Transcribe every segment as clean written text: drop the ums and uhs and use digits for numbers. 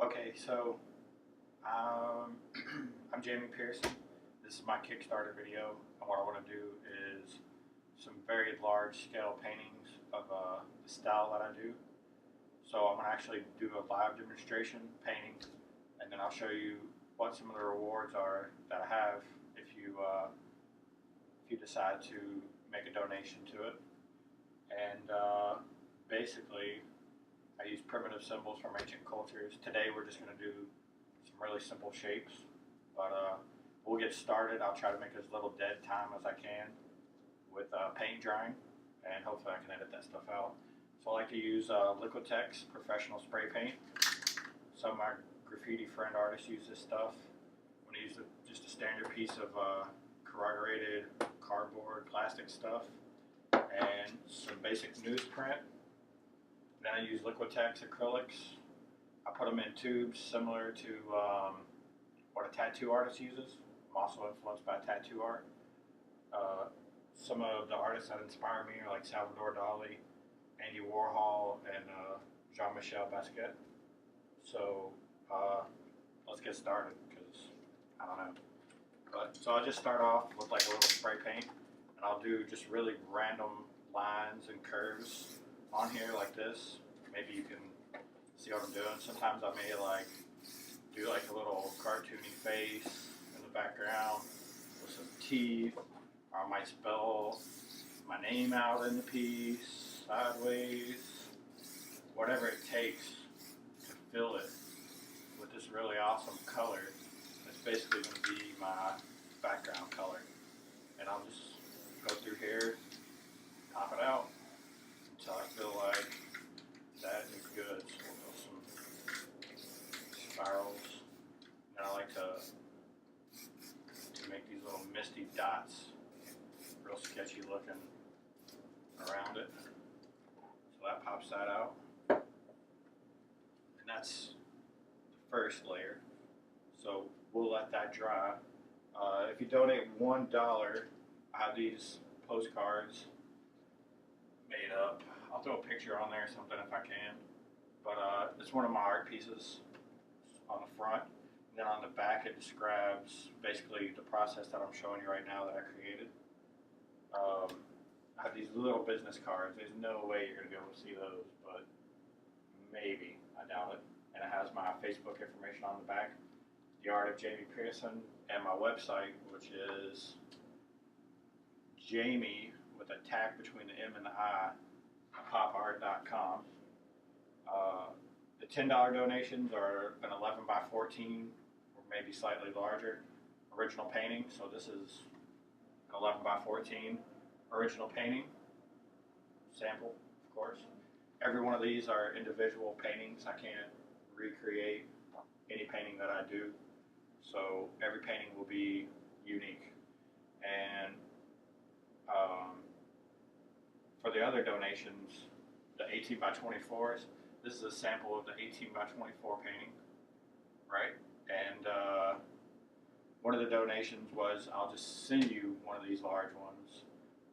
Okay, so um, I'm Jamie Pearson. This is my Kickstarter video, and what I want to do is some very large scale paintings of the style that I do. So I'm going to actually do a live demonstration painting, and then I'll show you what some of the rewards are that I have if you decide to make a donation to it. And basically, I use primitive symbols from ancient cultures. Today we're just going to do some really simple shapes, but we'll get started. I'll try to make as little dead time as I can with paint drying, and hopefully I can edit that stuff out. So I like to use Liquitex professional spray paint. Some of my graffiti friend artists use this stuff. I'm going to use just a standard piece of corrugated cardboard plastic stuff and some basic newsprint. Then I use Liquitex acrylics. I put them in tubes similar to what a tattoo artist uses. I'm also influenced by tattoo art. Some of the artists that inspire me are like Salvador Dali, Andy Warhol, and Jean-Michel Basquiat. So let's get started because I don't know. So I'll just start off with like a little spray paint, and I'll do just really random lines and curves on here like this. Maybe you can see what I'm doing. Sometimes I may like do like a little cartoony face in the background with some teeth, or I might spell my name out in the piece sideways. Whatever it takes to fill it with this really awesome color. It's basically going to be my background color. And I'll just go through here, top it out until I feel like that is good. So we'll go some spirals. And I like to make these little misty dots, real sketchy looking around it. So that pops that out. And that's the first layer. So we'll let that dry. If you donate $1, I have these postcards made up. I'll throw a picture on there or something if I can. But it's one of my art pieces on the front. And then on the back it describes basically the process that I'm showing you right now that I created. I have these little business cards. There's no way you're going to be able to see those, but maybe. I doubt it. And it has my Facebook information on the back, the art of Jamie Pearson, and my website, which is Jamie with a tack between the M and the I, popart.com. The $10 donations are an 11 by 14 or maybe slightly larger original painting. So this is an 11 by 14 original painting, sample, of course. Every one of these are individual paintings. I can't recreate any painting that I do. So every painting will be unique. And for the other donations, the 18 by 24s, this is a sample of the 18 by 24 painting, right? And one of the donations was I'll just send you one of these large ones.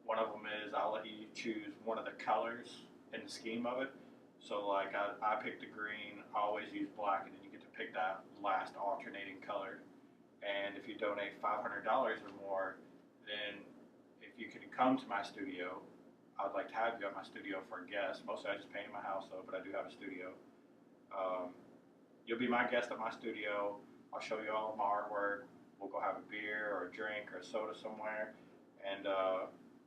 One of them is I'll let you choose one of the colors in the scheme of it. So like I picked the green, I always use black, and then you get to pick that last alternating color. And if you donate $500 or more, then if you can come to my studio, I'd like to have you at my studio for a guest. Mostly I just painted my house though, but I do have a studio. You'll be my guest at my studio. I'll show you all of my artwork. We'll go have a beer or a drink or a soda somewhere, and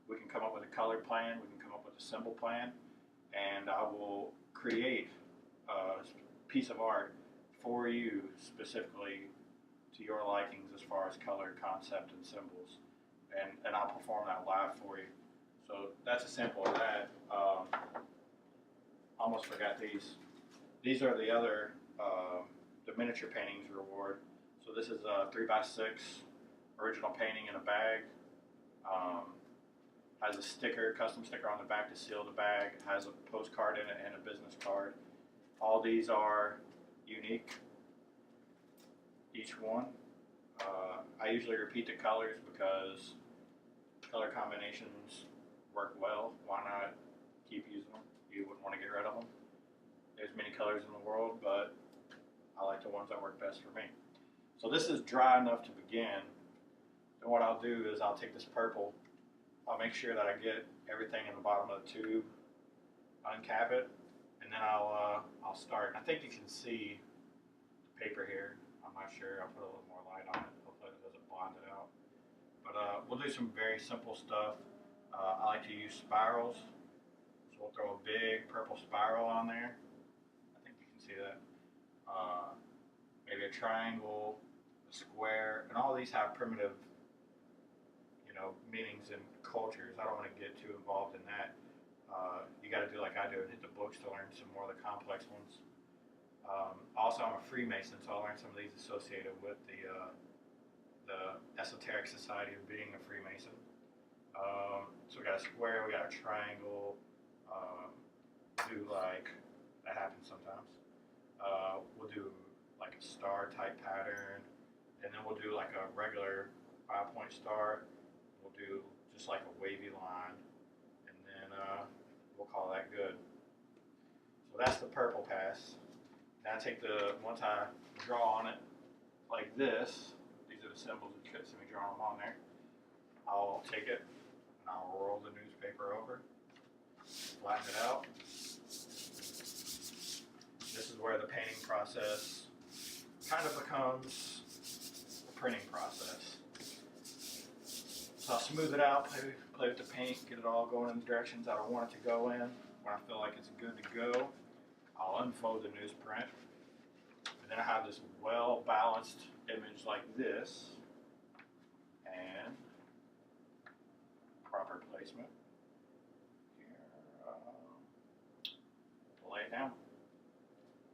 we can come up with a color plan. We can come up with a symbol plan, and I will create a piece of art for you specifically to your likings as far as color, concept, and symbols, and I'll perform that live for you. So that's a sample of that. Almost forgot these. These are the other, the miniature paintings reward. So this is a 3x6 original painting in a bag. Has a sticker, custom sticker on the back to seal the bag. It has a postcard in it and a business card. All these are unique, each one. I usually repeat the colors because color combinations work well. Why not keep using them? You wouldn't want to get rid of them. There's many colors in the world, but I like ones that work best for me. So this is dry enough to begin. Then what I'll do is I'll take this purple, I'll make sure that I get everything in the bottom of the tube, uncap it, and then I'll start. I think you can see the paper here. I'm not sure. I'll put a little more light on it. Hopefully it doesn't blond it out. But we'll do some very simple stuff. I like to use spirals. So we'll throw a big purple spiral on there. I think you can see that. Maybe a triangle, a square, and all these have primitive, meanings and cultures. I don't want to get too involved in that. You got to do like I do and hit the books to learn some more of the complex ones. Also, I'm a Freemason, so I'll learn some of these associated with the esoteric society of being a Freemason. So we got a square, we got a triangle. Do like that happens sometimes. We'll do like a star type pattern, and then we'll do like a regular 5-point star. We'll do just like a wavy line, and then we'll call that good. So that's the purple pass. Now I take once I draw on it like this, these are the symbols that you could see me drawing them on there. I'll take it and I'll roll the newspaper over, flatten it out. This is where the painting process kind of becomes the printing process. So I'll smooth it out, play with the paint, get it all going in the directions I want it to go in. When I feel like it's good to go, I'll unfold the newsprint. And then I have this well-balanced image like this. And proper placement. Here, lay it down.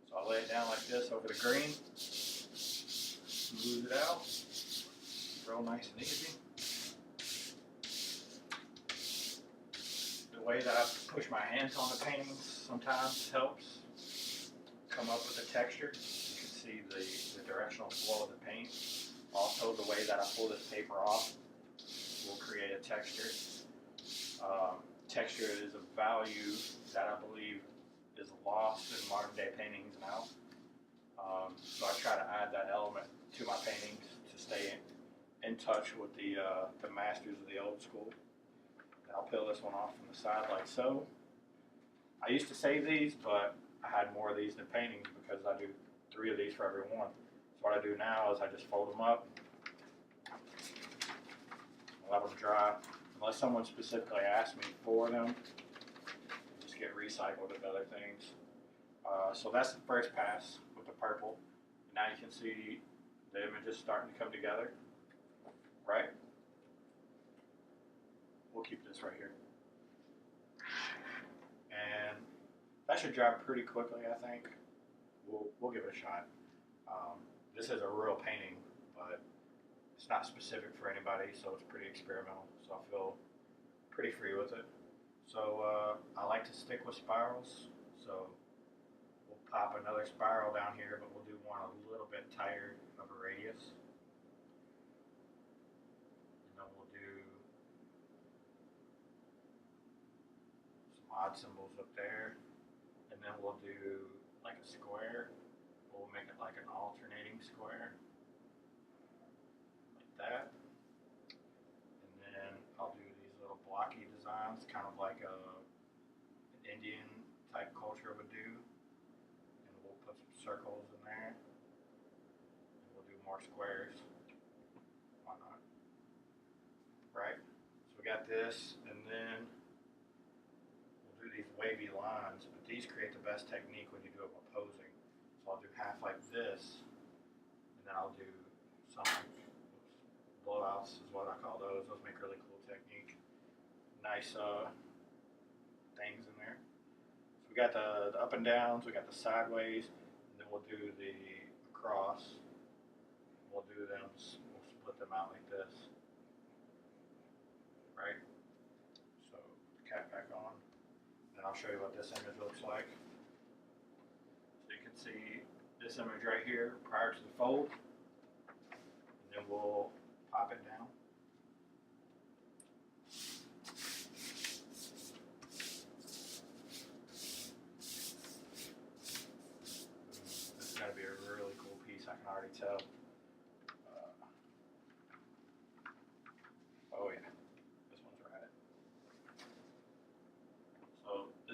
So I'll lay it down like this over the green. Smooth it out. Real nice and easy. The way that I push my hands on the paintings sometimes helps come up with the texture. You can see the directional flow of the paint. Also, the way that I pull this paper off will create a texture. Texture is a value that I believe is lost in modern day paintings now. So I try to add that element to my paintings to stay in touch with the masters of the old school. And I'll peel this one off from the side like so. I used to save these, but I had more of these than paintings because I do 3 of these for every one. So what I do now is I just fold them up, let them dry. Unless someone specifically asks me for them, just get recycled with other things. So that's the first pass with the purple. Now you can see the images starting to come together, right? We'll keep this right here. And that should dry pretty quickly, I think. We'll give it a shot. This is a real painting, but it's not specific for anybody, so it's pretty experimental. So I feel pretty free with it. So I like to stick with spirals. So we'll pop another spiral down here, but we'll do one a little bit tighter of a radius. And then we'll do some odd symbols up there. And then we'll do like a square. We'll make it like an alternating square. Like that. And then I'll do these little blocky designs, kind of like an Indian type culture would do. And we'll put some circles in there. And we'll do more squares. Why not? Right? So we got this, and then we'll do these wavy lines, but these create the best technique when you do it opposing. So I'll do half like this, and then I'll do some blowouts is what I call those. Those make really cool technique. Nice things in there. So we got the up and downs, we got the sideways, and then we'll do the across. We'll do them, we'll split them out like this. Right? So the cap back on. And I'll show you what this image looks like. So you can see this image right here prior to the fold. And then we'll pop it down. This is going to be a really cool piece.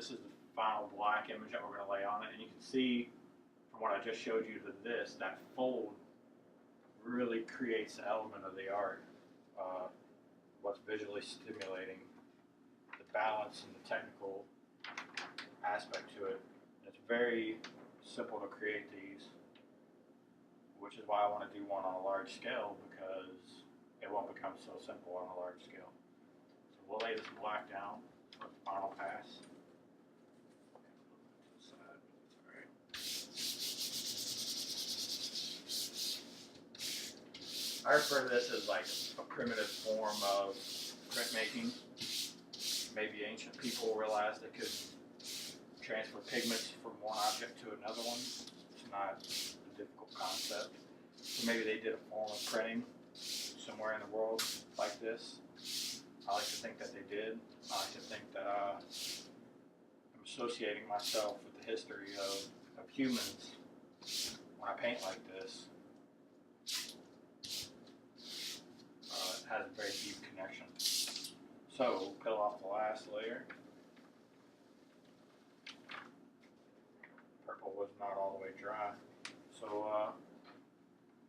this is the final black image that we're going to lay on it, and you can see from what I just showed you to this, that fold really creates the element of the art. What's visually stimulating, the balance and the technical aspect to it. It's very simple to create these, which is why I want to do one on a large scale, because it won't become so simple on a large scale. So we'll lay this black down for the final pass. I refer to this as like a primitive form of printmaking. Maybe ancient people realized they could transfer pigments from one object to another one. It's not a difficult concept. So maybe they did a form of printing somewhere in the world like this. I like to think that they did. I like to think that I'm associating myself with the history of humans when I paint like this. It has a very deep connection. So, peel off the last layer. Purple was not all the way dry. So,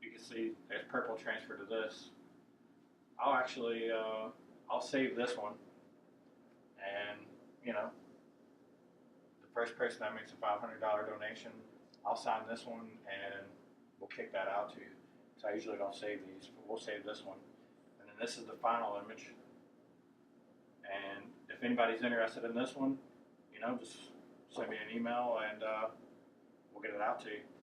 you can see there's purple transferred to this. I'll actually, I'll save this one. And, you know, the first person that makes a $500 donation, I'll sign this one and we'll kick that out to you. So I usually don't save these, but we'll save this one. And then this is the final image. And if anybody's interested in this one, you know, just send me an email and we'll get it out to you.